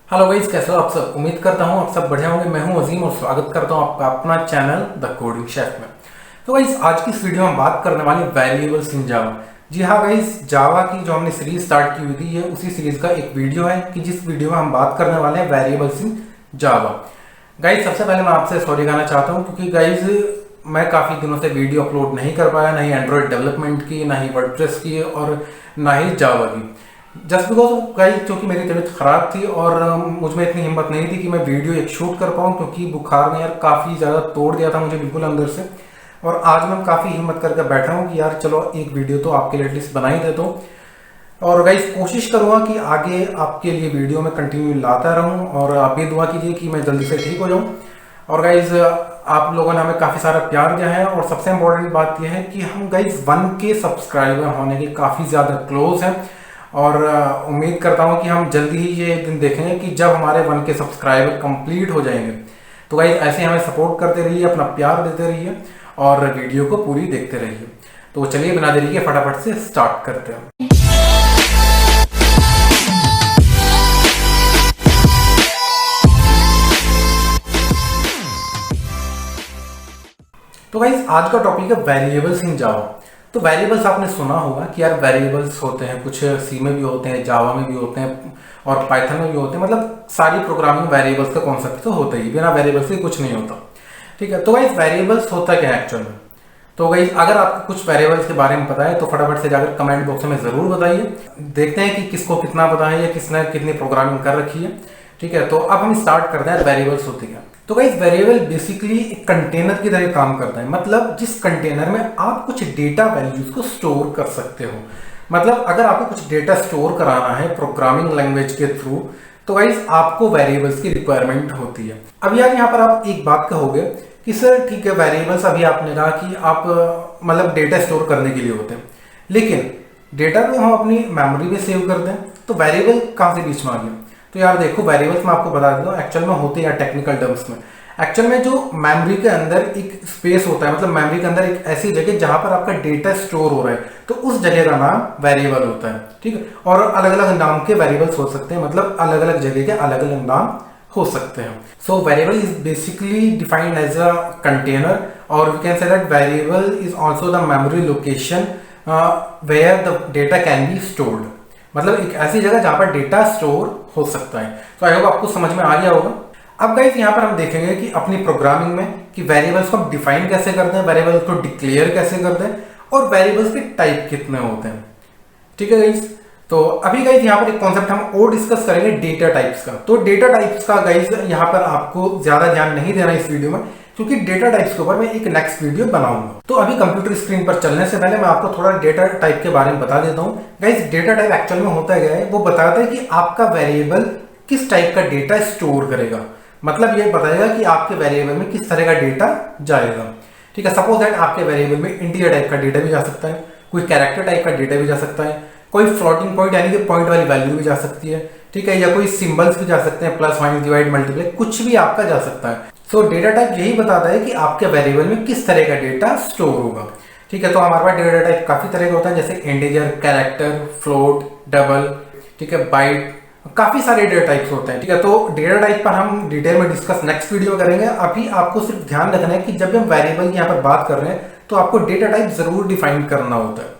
Hello guys, कैसे हो आप सब। उम्मीद करता हूँ आप सब बढ़िया होंगे। मैं हूँ अजीम और स्वागत करता हूँ आपका अपना चैनल द कोडिंग शेफ में। तो गाइस, आज की इस वीडियो में बात करने वाले वेरिएबल्स इन जावा। जी हाँ गाइस, जावा की जो हमने सीरीज स्टार्ट की हुई थी, ये उसी सीरीज का एक वीडियो है कि जिस वीडियो में हम बात करने वाले हैं वेरिएबल्स इन जावा। गाइस, सबसे पहले मैं आपसे सॉरी कहना चाहता हूँ क्योंकि गाइस मैं काफ़ी दिनों से वीडियो अपलोड नहीं कर पाया, ना ही एंड्रॉयड डेवलपमेंट की, ना ही वर्डप्रेस की और ना ही जावा की। जस्ट बिकॉज गाइस क्योंकि मेरी तबीयत ख़राब थी और मुझ में इतनी हिम्मत नहीं थी कि मैं वीडियो एक शूट कर पाऊँ, क्योंकि बुखार ने यार काफ़ी ज़्यादा तोड़ दिया था मुझे बिल्कुल अंदर से। और आज मैं काफ़ी हिम्मत करके बैठा हूँ कि यार चलो एक वीडियो तो आपके लिए एटलीस्ट बना ही देता हूँ। और गाइस कोशिश करूँगा कि आगे आपके लिए वीडियो में कंटिन्यू लाता रहूँ और आप भी दुआ कीजिए कि मैं जल्दी से ठीक हो जाऊँ। और गाइज आप लोगों ने हमें काफ़ी सारा प्यार दिया है और सबसे इम्पोर्टेंट बात यह है कि हम गाइज 1K सब्सक्राइबर होने के काफ़ी ज़्यादा क्लोज हैं। और उम्मीद करता हूं कि हम जल्दी ही ये दिन देखेंगे कि जब हमारे 1K सब्सक्राइबर कंप्लीट हो जाएंगे। तो गाइज ऐसे हमें सपोर्ट करते रहिए, अपना प्यार देते रहिए और वीडियो को पूरी देखते रहिए। तो चलिए बिना देरी के फटाफट से स्टार्ट करते हैं। तो गाइज आज का टॉपिक है वेरिएबल्स इन जावा। तो वेरिएबल्स आपने सुना होगा कि यार वेरिएबल्स होते हैं, कुछ सी में भी होते हैं, जावा में भी होते हैं और पाइथन में भी होते हैं। मतलब सारी प्रोग्रामिंग वेरिएबल्स का कॉन्सेप्ट तो होता ही, बिना वेरिएबल्स के कुछ नहीं होता। ठीक है, तो गाइज वेरिएबल्स होता क्या है एक्चुअल में। तो गाइज अगर आपको कुछ वेरिएबल्स के बारे में पता है तो फटाफट से जाकर कमेंट बॉक्स में जरूर बताइए। देखते हैं कि किसको कितना पता है या किसने कितनी प्रोग्रामिंग कर रखी है। ठीक है, तो अब हम स्टार्ट करते हैं वेरिएबल्स होती क्या। तो गाइस वेरिएबल बेसिकली एक कंटेनर की तरह काम करता है। मतलब जिस कंटेनर में आप कुछ डेटा वैल्यूज को स्टोर कर सकते हो। मतलब अगर आपको कुछ डेटा स्टोर कराना है प्रोग्रामिंग लैंग्वेज के थ्रू, तो गाइस आपको वेरिएबल्स की रिक्वायरमेंट होती है। अब यार यहाँ पर आप एक बात कहोगे कि सर ठीक है, वेरिएबल्स अभी आपने कहा कि आप मतलब डेटा स्टोर करने के लिए होते हैं, लेकिन डेटा को हम अपनी मेमोरी में सेव करते हैं, तो वेरिएबल कहाँ से बीच में आ गया। तो यार देखो, वेरिएबल्स मैं आपको बता देता हूँ एक्चुअल में होते हैं टेक्निकल टर्म्स में। एक्चुअल में जो मेमोरी के अंदर एक स्पेस होता है, मतलब मेमोरी के अंदर एक ऐसी जगह जहां पर आपका डेटा स्टोर हो रहा है, तो उस जगह का नाम वेरिएबल होता है। ठीक है, और अलग अलग नाम के वेरिएबल्स हो सकते हैं, मतलब अलग अलग जगह के अलग अलग नाम हो सकते हैं। So variable is basically defined as a container और we can say that variable is also the memory location where the data can be stored. मतलब एक ऐसी जगह जहां पर डेटा स्टोर हो सकता है। तो आई होप आपको समझ में आ गया होगा। अब गाइस यहाँ पर हम देखेंगे कि अपनी प्रोग्रामिंग में कि वेरिएबल्स को हम डिफाइन कैसे करते हैं, वेरिएबल्स को डिक्लेयर कैसे करते हैं और वेरिएबल्स के टाइप कितने होते हैं। ठीक है गाइस, तो अभी गाइस यहाँ पर एक कॉन्सेप्ट हम और डिस्कस करेंगे डेटा टाइप्स का। तो डेटा टाइप्स का गाइस यहाँ पर आपको ज्यादा ध्यान नहीं देना इस वीडियो में, क्योंकि डेटा टाइप्स के ऊपर मैं एक नेक्स्ट वीडियो बनाऊंगा। तो अभी कंप्यूटर स्क्रीन पर चलने से पहले मैं आपको थोड़ा डेटा टाइप के बारे में बता देता हूँ। गाइस डेटा टाइप एक्चुअल में होता क्या है, वो बताता है कि आपका वेरिएबल किस टाइप का डेटा स्टोर करेगा। मतलब ये बताएगा कि आपके वेरिएबल में किस तरह का डेटा जाएगा। ठीक है, सपोज दैट आपके वेरिएबल में इंटीजर टाइप का डेटा भी जा सकता है, कोई कैरेक्टर टाइप का डेटा भी जा सकता है, कोई फ्लोटिंग पॉइंट यानी कि पॉइंट वाली वैल्यू भी जा सकती है। ठीक है, या कोई सिंबल्स भी जा सकते हैं, प्लस माइनस डिवाइड मल्टीप्लाई, कुछ भी आपका जा सकता है। सो डेटा टाइप यही बताता है कि आपके वेरिएबल में किस तरह का डेटा स्टोर होगा। ठीक है, तो हमारे पास डेटा टाइप काफी तरह का होता है, जैसे इंटीजर, कैरेक्टर, फ्लोट, डबल, ठीक है, बाइट, काफी सारे डेटा टाइप्स होते हैं। ठीक है, तो डेटा टाइप पर हम डिटेल में डिस्कस नेक्स्ट वीडियो में करेंगे। अभी आपको सिर्फ ध्यान रखना है कि जब हम वेरिएबल की यहाँ पर बात कर रहे हैं तो आपको डेटा टाइप जरूर डिफाइन करना होता है।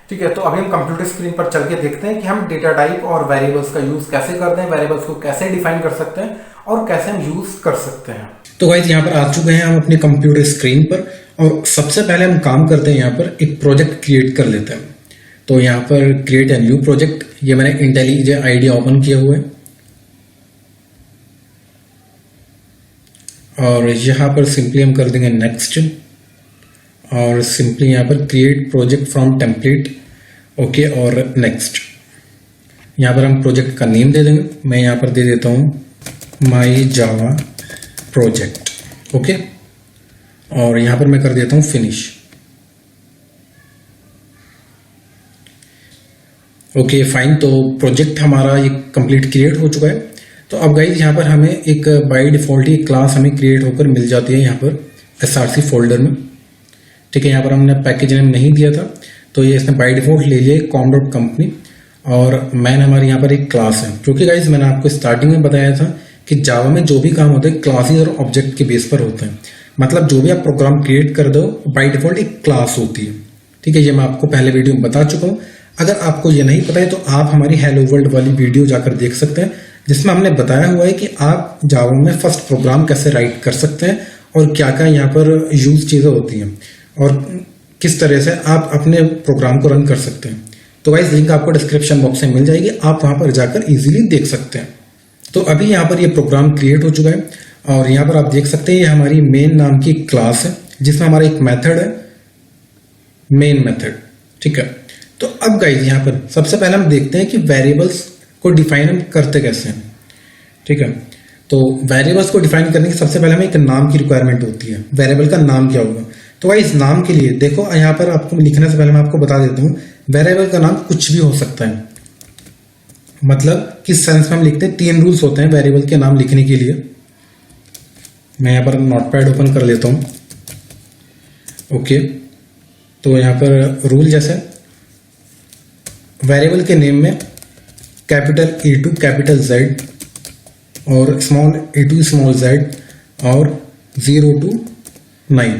ठीक है, तो अभी हम कंप्यूटर स्क्रीन पर चल के देखते हैं कि हम डेटा टाइप और वेरिएबल्स का यूज कैसे करते हैं, वेरिएबल्स को कैसे डिफाइन कर सकते हैं और कैसे हम यूज कर सकते हैं। तो गाइस यहाँ पर आ चुके हैं हम अपने कंप्यूटर स्क्रीन पर और सबसे पहले हम काम करते हैं, यहाँ पर एक प्रोजेक्ट क्रिएट कर लेते हैं। तो यहाँ पर क्रिएट ए न्यू प्रोजेक्ट, ये मैंने इंटेलिजे आईडिया ओपन किया हुआ है और यहाँ पर सिंपली हम कर देंगे नेक्स्ट और सिंपली यहाँ पर create project from template, okay, और नेक्स्ट। यहाँ पर हम प्रोजेक्ट का नेम दे देंगे। मैं यहाँ पर दे देता हूँ माई जावा प्रोजेक्ट, ओके, और यहाँ पर मैं कर देता हूँ फिनिश। ओके फाइन, तो प्रोजेक्ट हमारा ये कंप्लीट क्रिएट हो चुका है। तो अब गाइज यहाँ पर हमें एक बाय डिफॉल्ट ही क्लास हमें क्रिएट होकर मिल जाती है यहाँ पर src फोल्डर में। ठीक है, यहाँ पर हमने पैकेज नेम नहीं दिया था, तो ये इसने बाय डिफॉल्ट ले लिया com.company और मैन हमारे यहाँ पर एक क्लास है, क्योंकि गाइज मैंने आपको स्टार्टिंग में बताया था कि जावा में जो भी काम होते हैं क्लासेस और ऑब्जेक्ट के बेस पर होते हैं। मतलब जो भी आप प्रोग्राम क्रिएट कर दो बाय डिफॉल्ट एक क्लास होती है। ठीक है, ये मैं आपको पहले वीडियो में बता चुका हूँ। अगर आपको ये नहीं पता है तो आप हमारी हेलो वर्ल्ड वाली वीडियो जाकर देख सकते हैं, जिसमें हमने बताया हुआ है कि आप जावा में फर्स्ट प्रोग्राम कैसे राइट कर सकते हैं और क्या क्या यहाँ पर यूज चीजें होती हैं और किस तरह से आप अपने प्रोग्राम को रन कर सकते हैं। तो गाइस लिंक आपको डिस्क्रिप्शन बॉक्स में मिल जाएगी, आप वहां पर जाकर इजीली देख सकते हैं। तो अभी यहाँ पर ये प्रोग्राम क्रिएट हो चुका है और यहाँ पर आप देख सकते हैं ये हमारी मेन नाम की क्लास है, जिसमें हमारा एक मेथड है मेन मेथड। ठीक है, तो अब गाइस यहाँ पर सबसे पहले हम देखते हैं कि वेरिएबल्स को डिफाइन हम करते कैसे हैं। ठीक है, तो वेरिएबल्स को डिफाइन करने की सबसे पहले हमें एक नाम की रिक्वायरमेंट होती है। वेरिएबल का नाम क्या होगा? तो गाइस नाम के लिए देखो यहाँ पर आपको लिखने से पहले मैं आपको बता देता हूँ, वेरिएबल का नाम कुछ भी हो सकता है। मतलब किस सेंस में हम लिखते हैं, 3 रूल्स होते हैं वेरिएबल के नाम लिखने के लिए। मैं यहाँ पर नोटपैड ओपन कर लेता हूँ। ओके, तो यहाँ पर रूल जैसे वेरिएबल के नेम में capital A to capital Z और small a to small z और 0 to 9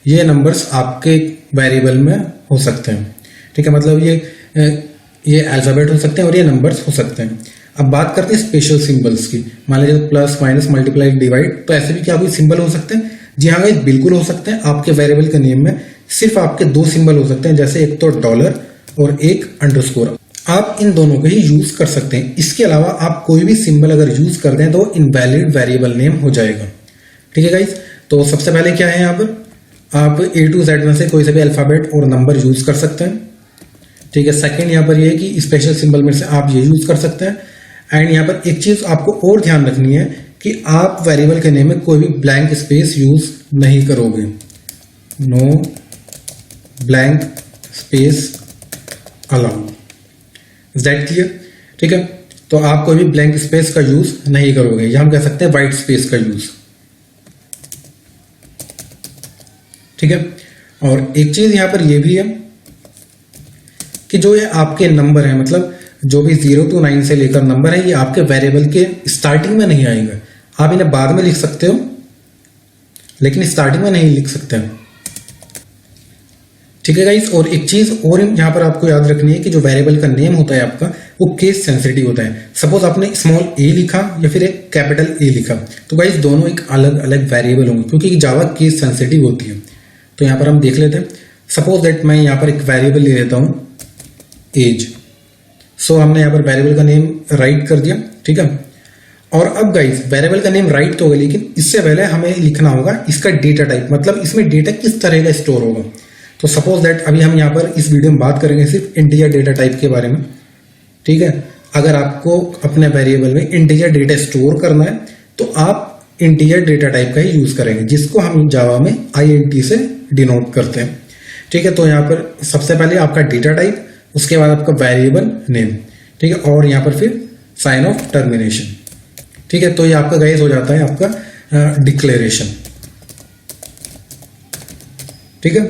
ये नंबर्स आपके वेरिएबल में हो सकते हैं। ठीक है, मतलब ये अल्फाबेट हो सकते हैं और ये नंबर्स हो सकते हैं। अब बात करते हैं स्पेशल सिंबल्स की। मान लीजिए प्लस माइनस मल्टीप्लाई डिवाइड, तो ऐसे भी क्या कोई सिंबल हो सकते हैं? जी हाँ गाइस, बिल्कुल हो सकते हैं। आपके वेरिएबल के नेम में सिर्फ आपके 2 सिंबल हो सकते हैं, जैसे एक तो डॉलर और एक अंडरस्कोर। आप इन दोनों को ही यूज कर सकते हैं। इसके अलावा आप कोई भी सिंबल अगर यूज कर दें तो इनवैलिड वेरिएबल नेम हो जाएगा। ठीक है गाइस, तो सबसे पहले क्या है, यहाँ पर आप A to Z में से कोई से भी अल्फाबेट और नंबर यूज कर सकते हैं। ठीक है, सेकंड यहाँ पर ये है कि स्पेशल सिंबल में से आप ये यूज कर सकते हैं। एंड यहाँ पर एक चीज आपको और ध्यान रखनी है कि आप वेरिएबल के नेम में कोई भी ब्लैंक स्पेस यूज नहीं करोगे। No blank space allowed. Is that clear? ठीक है, तो आप कोई भी ब्लैंक स्पेस का यूज नहीं करोगे, या हम कह सकते हैं व्हाइट स्पेस का यूज। ठीक है, और एक चीज यहां पर यह भी है कि जो ये आपके नंबर है, मतलब जो भी 0 to 9 से लेकर नंबर है, ये आपके वेरिएबल के स्टार्टिंग में नहीं आएगा। आप इन्हें बाद में लिख सकते हो, लेकिन स्टार्टिंग में नहीं लिख सकते हो। ठीक है गाइस, और एक चीज और यहां पर आपको याद रखनी है कि जो वेरिएबल का नेम होता है आपका, वो केस सेंसिटिव होता है। सपोज आपने स्मॉल a लिखा या फिर एक कैपिटल A लिखा, तो गाइस दोनों एक अलग अलग वेरिएबल होंगे, क्योंकि जावा केस सेंसिटिव होती है। तो यहां पर हम देख लेते हैं। सपोज दैट मैं यहां पर एक वेरिएबल ले लेता हूं एज। सो हमने यहां पर वेरिएबल का नेम राइट कर दिया। ठीक है, और अब गाइस वेरिएबल का नेम राइट तो होगा, लेकिन इससे पहले हमें लिखना होगा इसका डेटा टाइप, मतलब इसमें डेटा किस तरह का स्टोर होगा। तो सपोज दैट अभी हम यहाँ पर इस वीडियो में बात करेंगे सिर्फ इंटीजर डेटा टाइप के बारे में। ठीक है, अगर आपको अपने वेरिएबल में इंटीजर डेटा स्टोर करना है तो आप इंटीजर डेटा टाइप का ही यूज करेंगे, जिसको हम जावा में INT से डिनोट करते हैं। ठीक है, तो यहाँ पर सबसे पहले आपका डेटा टाइप, उसके बाद आपका वेरिएबल नेम। ठीक है, और यहाँ पर फिर साइन ऑफ टर्मिनेशन। ठीक है, तो ये आपका गाइस हो जाता है आपका डिक्लेरेशन। ठीक है,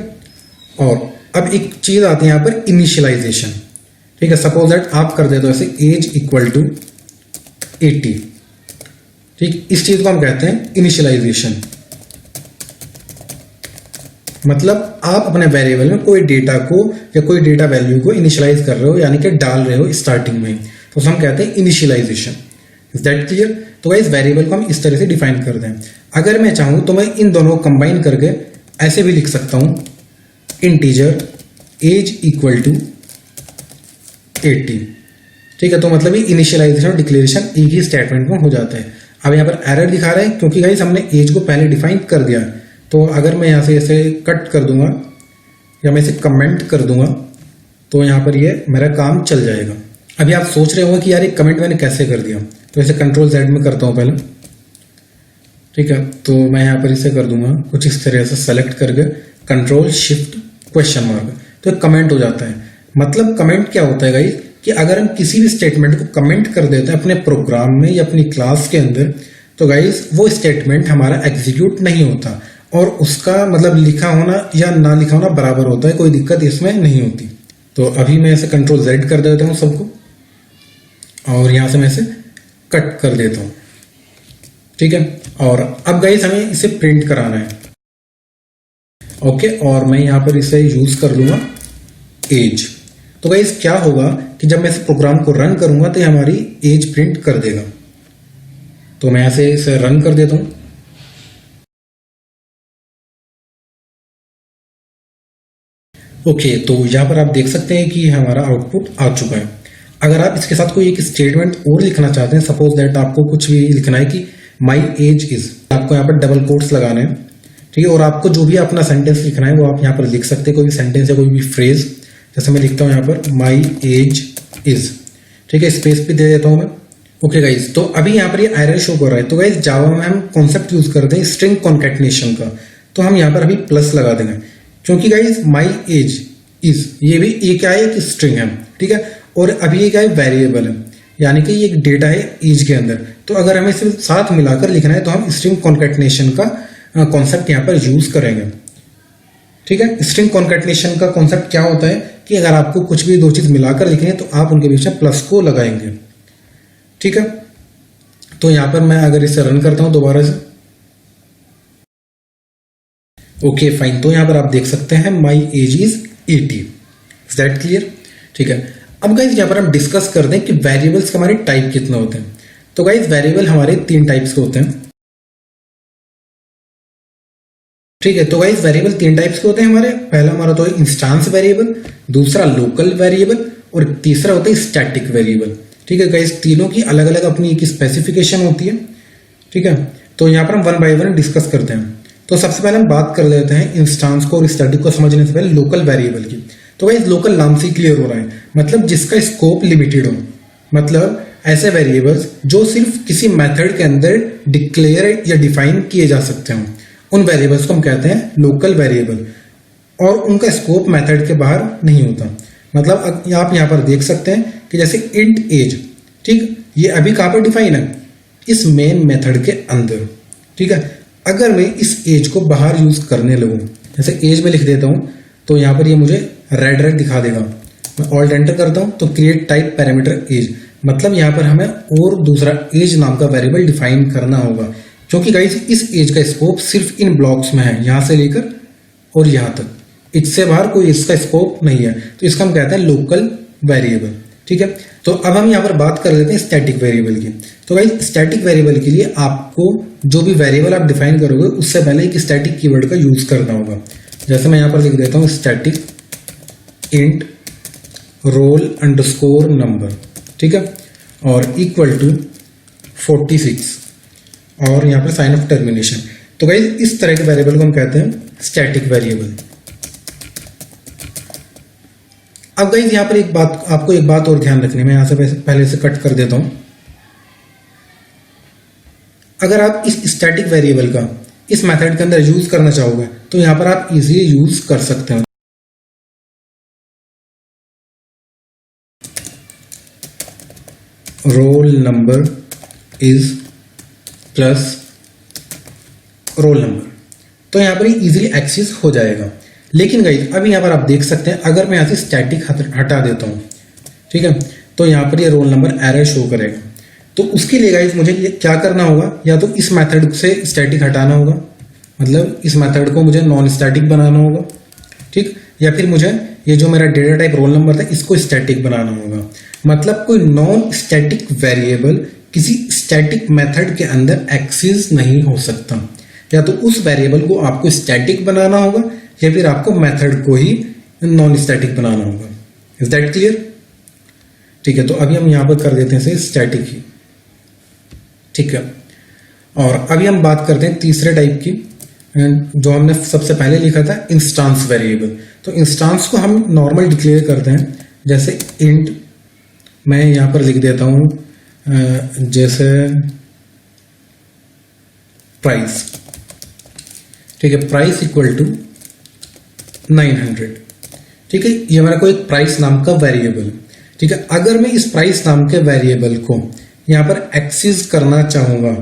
और अब एक चीज आती है यहाँ पर इनिशियलाइजेशन। ठीक है, सपोज दैट आप कर देते हो ऐसे एज इक्वल टू 80। ठीक, इस चीज को हम कहते हैं इनिशियलाइजेशन। मतलब आप अपने वेरिएबल में कोई डेटा को या कोई डेटा वैल्यू को इनिशियलाइज कर रहे हो, यानी कि डाल रहे हो स्टार्टिंग में, तो हम कहते हैं इनिशियलाइजेशन। Is that clear? तो गाइस वेरिएबल को हम इस तरह से डिफाइन कर दें। अगर मैं चाहूं तो मैं इन दोनों को कंबाइन करके ऐसे भी लिख सकता हूं, इंटीजर एज इक्वल टू 80। ठीक है, तो मतलब ये इनिशियलाइजेशन और डिक्लेरेशन एक ही स्टेटमेंट में हो जाता है। अब यहाँ पर एरर दिखा रहा है क्योंकि गाइस हमने एज को पहले डिफाइन कर दिया। तो अगर मैं यहाँ से ऐसे कट कर दूंगा या मैं इसे कमेंट कर दूंगा तो यहाँ पर ये मेरा काम चल जाएगा। अभी आप सोच रहे होंगे कि यार ये कमेंट मैंने कैसे कर दिया, तो इसे कंट्रोल Z में करता हूँ पहले। ठीक है, तो मैं यहाँ पर इसे कर दूंगा कुछ इस तरह से सेलेक्ट करके कंट्रोल शिफ्ट क्वेश्चन मार्क, तो कमेंट हो जाता है। मतलब कमेंट क्या होता है गाइस कि अगर हम किसी भी स्टेटमेंट को कमेंट कर देते हैं अपने प्रोग्राम में या अपनी क्लास के अंदर, तो गाइस वो स्टेटमेंट हमारा एग्जीक्यूट नहीं होता और उसका मतलब लिखा होना या ना लिखा होना बराबर होता है, कोई दिक्कत इसमें नहीं होती। तो अभी मैं इसे कंट्रोल Z कर देता हूँ सबको। और यहाँ से मैं इसे कट कर देता हूँ, ठीक है। और अब गाइस हमें इसे प्रिंट कराना है, ओके। और मैं यहाँ पर इसे यूज कर लूंगा एज। तो गाइस क्या होगा कि जब मैं इस प्रोग्राम को रन करूंगा तो ये हमारी एज प्रिंट कर देगा। तो मैं ऐसे इसे रन कर देता हूं। ओके, तो यहां पर आप देख सकते हैं कि हमारा आउटपुट आ चुका है। अगर आप इसके साथ कोई एक स्टेटमेंट और लिखना चाहते हैं, सपोज दैट आपको कुछ भी लिखना है कि माई एज इज, आपको यहाँ पर डबल कोट्स लगाने हैं, ठीक है। और आपको जो भी अपना सेंटेंस लिखना है वो आप यहाँ पर लिख सकते हैं, कोई भी सेंटेंस या कोई भी फ्रेज। जैसे मैं लिखता हूँ यहाँ पर माई एज इज, ठीक है, स्पेस भी दे देता हूँ मैं। ओके गाइज, तो अभी यहाँ पर ये एरर शो कर रहा है। तो गाइज जावा में हम कॉन्सेप्ट यूज करते हैं स्ट्रिंग कॉन्कैटिनेशन का, तो हम यहाँ पर अभी प्लस लगा देंगे, क्योंकि गाइज माई एज इज ये भी एक क्या है, एक स्ट्रिंग है, ठीक है। और अभी ये क्या है, वेरिएबल है, यानी कि ये एक डेटा है एज के अंदर। तो अगर हमें सिर्फ साथ मिलाकर लिखना है तो हम स्ट्रिंग कॉन्कैटिनेशन का कॉन्सेप्ट यहाँ पर यूज करेंगे, ठीक है। स्ट्रिंग कॉन्कैटिनेशन का कॉन्सेप्ट क्या होता है कि अगर आपको कुछ भी दो चीज मिलाकर लिखनी है तो आप उनके बीच में प्लस को लगाएंगे, ठीक है। तो यहां पर मैं अगर इसे रन करता हूं दोबारा से, ओके फाइन, तो यहां पर आप देख सकते हैं my age is 80। Is that clear? ठीक है। अब गाइज यहां पर हम डिस्कस कर दें कि वेरिएबल्स के हमारे टाइप कितने होते हैं। तो गाइज वेरिएबल हमारे 3 टाइप्स के होते हैं, ठीक है। तो गाइज वेरिएबल 3 टाइप्स के होते हैं हमारे। पहला हमारा तो है इंस्टांस वेरिएबल, दूसरा लोकल वेरिएबल और तीसरा होता है स्टैटिक वेरिएबल, ठीक है। गाइज तीनों की अलग अलग अपनी एक स्पेसिफिकेशन होती है, ठीक है। तो यहाँ पर हम वन बाय वन डिस्कस करते हैं। तो सबसे पहले हम बात कर लेते हैं इंस्टांस को और स्टैटिक को समझने से पहले लोकल वेरिएबल की। तो गाइज लोकल नाम से क्लियर हो रहा है, मतलब जिसका स्कोप लिमिटेड हो, मतलब ऐसे वेरिएबल्स जो सिर्फ किसी मेथड के अंदर डिक्लेयर या डिफाइन किए जा सकते हों, उन वेरिएबल्स को हम कहते हैं लोकल वेरिएबल, और उनका स्कोप मेथड के बाहर नहीं होता। मतलब आप यहाँ पर देख सकते हैं कि जैसे इंट एज, ठीक, ये अभी कहां पर डिफाइन है, इस मेन मेथड के अंदर, ठीक है। अगर मैं इस एज को बाहर यूज करने लगूं, जैसे एज में लिख देता हूं, तो यहां पर ये मुझे रेड रेड दिखा देगा। मैं ऑल्ट एंटर करता हूं तो क्रिएट टाइप पैरामीटर एज, मतलब यहां पर हमें और दूसरा एज नाम का वेरिएबल डिफाइन करना होगा, क्योंकि गाइस इस एज का स्कोप सिर्फ इन ब्लॉक्स में है, यहां से लेकर और यहां तक, इससे बाहर कोई इसका स्कोप नहीं है। तो इसका हम कहते हैं लोकल वेरिएबल, ठीक है। तो अब हम यहाँ पर बात कर लेते हैं स्टैटिक वेरिएबल की। तो गाइस स्टैटिक वेरिएबल के लिए आपको जो भी वेरिएबल आप डिफाइन करोगे उससे पहले एक स्टैटिक कीवर्ड का यूज करना होगा। जैसे मैं यहाँ पर लिख देता हूँ static int roll underscore number, ठीक है, और इक्वल टू 46 और यहाँ पर साइन ऑफ टर्मिनेशन। तो गाइस इस तरह के वेरिएबल को हम कहते हैं स्टैटिक वेरिएबल। अब गाइस यहाँ पर आपको एक बात और ध्यान रखनी, मैं यहां से पहले से कट कर देता हूं। अगर आप इस स्टैटिक वेरिएबल का इस मेथड के अंदर यूज करना चाहोगे तो यहां पर आप इजीली यूज कर सकते हो। Roll number is plus roll number, तो यहां पर इजीली एक्सेस हो जाएगा। लेकिन गाइस अभी यहां पर आप देख सकते हैं, अगर मैं यहां से स्टैटिक हटा देता हूं, ठीक है, तो यहां पर ये रोल नंबर एरर शो करेगा। तो उसके लिए गाइस मुझे क्या करना होगा, या तो इस मेथड से स्टैटिक हटाना होगा, मतलब इस मेथड को मुझे नॉन स्टैटिक बनाना होगा, ठीक, या फिर मुझे ये जो मेरा डेटा टाइप रोल नंबर था इसको स्टैटिक बनाना होगा। मतलब कोई नॉन स्टैटिक वेरिएबल किसी स्टैटिक मेथड के अंदर एक्सेस नहीं हो सकता। या तो उस वेरिएबल को आपको स्टैटिक बनाना होगा या फिर आपको मेथड को ही नॉन स्टैटिक बनाना होगा। Is that clear? ठीक है, तो अभी हम यहां पर कर देते हैं स्टैटिक ही, ठीक है। और अभी हम बात करते हैं तीसरे टाइप की, जो हमने सबसे पहले लिखा था इंस्टांस वेरिएबल। तो इंस्टांस को हम नॉर्मल डिक्लेयर करते हैं, जैसे इंट, मैं यहां पर लिख देता हूं जैसे प्राइस, ठीक है, प्राइस इक्वल टू 900, ठीक है, ये हमारा कोई प्राइस नाम का वेरिएबल, ठीक है। अगर मैं इस प्राइस नाम के वेरिएबल को यहां पर एक्सेस करना चाहूंगा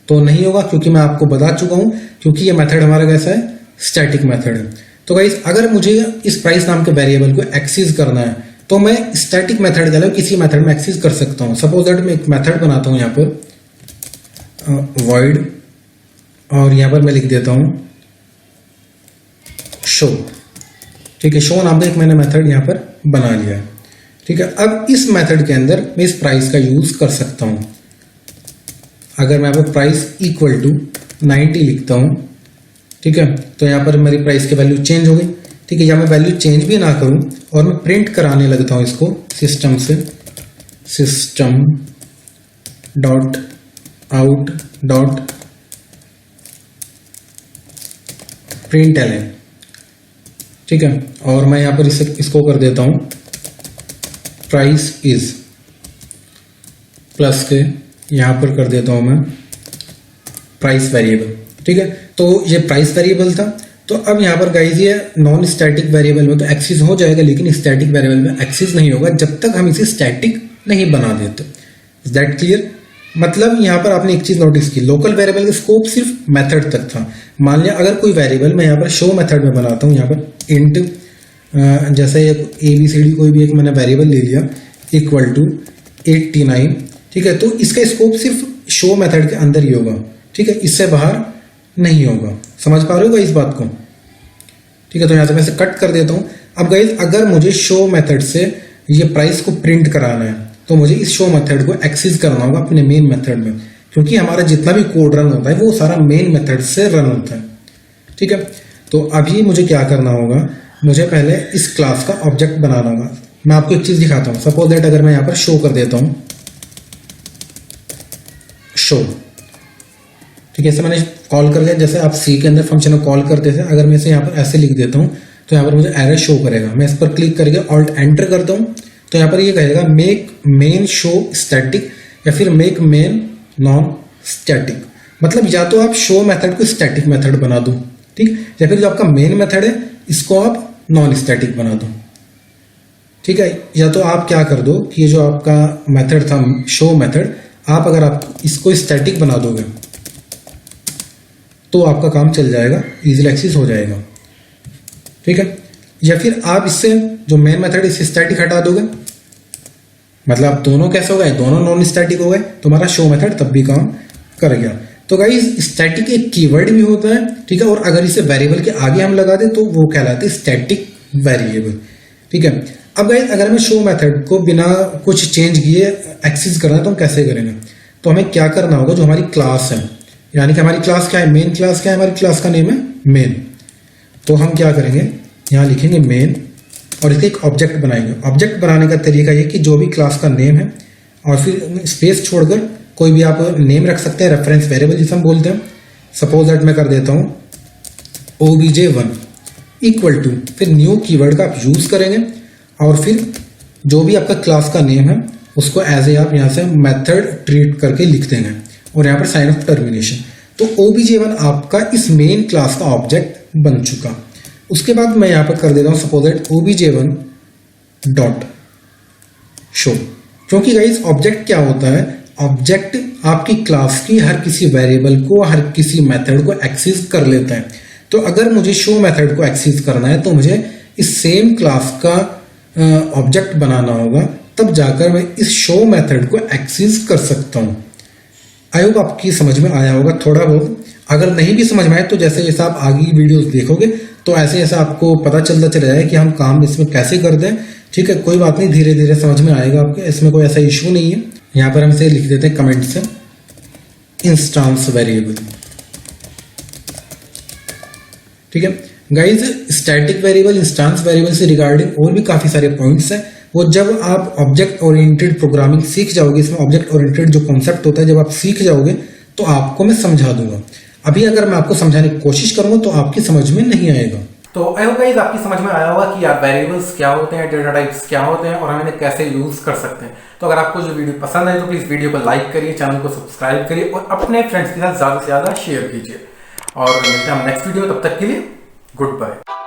तो नहीं होगा, क्योंकि मैं आपको बता चुका हूं, क्योंकि ये मेथड हमारा कैसा है, स्टैटिक मेथड है। तो गाइस अगर मुझे इस प्राइस नाम के वेरिएबल को एक्सेस करना है तो मैं स्टैटिक मेथड के अलावा किसी मेथड में एक्सेस कर सकता हूँ। सपोज दैट मैं एक मेथड बनाता हूँ यहाँ पर void, और यहाँ पर मैं लिख देता हूँ शो। ठीक है, शो नाम का एक मैंने मेथड यहाँ पर बना लिया है। ठीक है, अब इस मेथड के अंदर मैं इस प्राइस का यूज कर सकता हूँ। अगर मैं यहाँ पर प्राइस इक्वल टू 90 लिखता हूँ, ठीक है, तो यहाँ पर मेरी प्राइस की वैल्यू चेंज हो गई। ठीक है, या मैं वैल्यू चेंज भी ना करूं और मैं प्रिंट कराने लगता हूं इसको सिस्टम से, system dot out dot print L. ठीक है, और मैं यहां पर इसको कर देता हूं प्राइस इज प्लस के, यहां पर कर देता हूं मैं प्राइस वेरिएबल। ठीक है, तो ये प्राइस वेरिएबल था। तो अब यहाँ पर गाइस ये नॉन स्टैटिक वेरिएबल में तो एक्सेस हो जाएगा, लेकिन स्टैटिक वेरिएबल में एक्सेस नहीं होगा जब तक हम इसे स्टैटिक नहीं बना देते। Is that clear? मतलब यहाँ पर आपने एक चीज नोटिस की, लोकल वेरिएबल का स्कोप सिर्फ मेथड तक था। मान लिया अगर कोई वेरिएबल मैं यहाँ पर शो मेथड में बनाता हूँ, यहाँ पर इंट जैसे ABCD कोई भी एक मैंने वेरिएबल ले लिया इक्वल टू 89। ठीक है, तो इसका स्कोप सिर्फ शो मेथड के अंदर ही होगा। ठीक है, इससे बाहर नहीं होगा। समझ पा रहे हो इस बात को? ठीक है, तो यहां से मैं इसे कट कर देता हूं। अब गाइस अगर मुझे शो मेथड से ये प्राइस को प्रिंट कराना है तो मुझे इस शो मेथड को एक्सेस करना होगा अपने मेन मेथड में, क्योंकि हमारा जितना भी कोड रन होता है वो सारा मेन मेथड से रन होता है। ठीक है, तो अभी मुझे क्या करना होगा, मुझे पहले इस क्लास का ऑब्जेक्ट बनाना होगा। मैं आपको एक चीज दिखाता हूं। सपोज दैट अगर मैं यहां पर शो कर देता हूं शो, ठीक है, ऐसे मैंने कॉल कर दिया जैसे आप सी के अंदर फंक्शन को कॉल करते थे। अगर मैं इसे यहाँ पर ऐसे लिख देता हूँ तो यहाँ पर मुझे एरर शो करेगा। मैं इस पर क्लिक करके ऑल्ट एंटर करता हूँ तो यहाँ पर ये कहेगा मेक मेन शो स्टैटिक या फिर मेक मेन नॉन स्टैटिक। मतलब या तो आप शो मेथड को स्टैटिक मेथड बना दो, ठीक, या फिर जो आपका मेन मेथड है इसको आप नॉन स्टैटिक बना दो। ठीक है, या तो आप क्या कर दो कि ये जो आपका मेथड था शो मेथड, आप अगर आप इसको स्टैटिक बना दोगे तो आपका काम चल जाएगा, इजीली एक्सेस हो जाएगा। ठीक है, या फिर आप इससे जो मेन मेथड इसे स्टैटिक हटा दोगे, मतलब दोनों कैसे हो गए, दोनों नॉन स्टैटिक हो गए, तुम्हारा शो मेथड तब भी काम कर गया। तो गाइस स्टैटिक एक कीवर्ड भी होता है। ठीक है, और अगर इसे वेरिएबल के आगे हम लगा दें तो वो कहलाते हैं स्टैटिक वेरिएबल। ठीक है, अब गाइस अगर हमें शो मेथड को बिना कुछ चेंज किए एक्सेस करना है तो हम कैसे करेंगे? तो हमें क्या करना होगा, जो हमारी क्लास है, यानी कि हमारी क्लास क्या है, मेन क्लास क्या है, हमारी क्लास का नेम है मेन। तो हम क्या करेंगे, यहाँ लिखेंगे मेन और इसका एक ऑब्जेक्ट बनाएंगे। ऑब्जेक्ट बनाने का तरीका ये कि जो भी क्लास का नेम है और फिर स्पेस छोड़कर कोई भी आप नेम रख सकते हैं, रेफरेंस वेरिएबल जिसे हम बोलते हैं। सपोज दैट मैं कर देता हूँ obj1 इक्वल टू, फिर न्यू कीवर्ड का आप यूज करेंगे और फिर जो भी आपका क्लास का नेम है उसको एज ए आप यहाँ से मेथड ट्रीट करके लिख देंगे और यहाँ पर साइन ऑफ टर्मिनेशन। तो obj1 आपका इस मेन क्लास का ऑब्जेक्ट बन चुका। उसके बाद मैं यहाँ पर कर देता हूँ suppose that obj1 dot show, क्योंकि गाइस ऑब्जेक्ट क्या होता है, ऑब्जेक्ट आपकी क्लास की हर किसी वेरिएबल को, हर किसी मेथड को एक्सेस कर लेता है। तो अगर मुझे शो मेथड को एक्सेस करना है तो मुझे इस सेम क्लास का ऑब्जेक्ट बनाना होगा, तब जाकर मैं इस शो मेथड को एक्सेस कर सकता हूँ। आई होप आपकी समझ में आया होगा थोड़ा बहुत। अगर नहीं भी समझ में आए तो जैसे जैसे आप आगे वीडियोस देखोगे तो ऐसे ऐसे आपको पता चलता चला जाएगा कि हम काम इसमें कैसे करते हैं। ठीक है, कोई बात नहीं, धीरे धीरे समझ में आएगा आपके, इसमें कोई ऐसा इशू नहीं है। यहाँ पर हम इसे लिख देते हैं कमेंट से इंस्टांस वेरिएबल। ठीक है guys, static variable, instance variable से रिगार्डिंग और भी काफी सारे पॉइंट्स हैं, वो जब आप ऑब्जेक्ट ओरिएंटेड प्रोग्रामिंग सीख जाओगे, इसमें ऑब्जेक्ट ओरिएंटेड जो कॉन्सेप्ट होता है जब आप सीख जाओगे तो आपको मैं समझा दूंगा। अभी अगर मैं आपको समझाने की कोशिश करूंगा तो आपकी समझ में नहीं आएगा। तो आई होप गाइस आपकी समझ में आया होगा कि यार वेरिएबल्स क्या होते हैं, डेटा टाइप्स क्या होते हैं और हम इन्हें कैसे यूज कर सकते हैं। तो अगर आपको जो वीडियो पसंद है तो प्लीज वीडियो को लाइक करिए, चैनल को सब्सक्राइब करिए और अपने फ्रेंड्स के साथ ज्यादा से ज्यादा शेयर कीजिए। और मिलते हैं हम नेक्स्ट वीडियो, तब तक के लिए गुड बाय।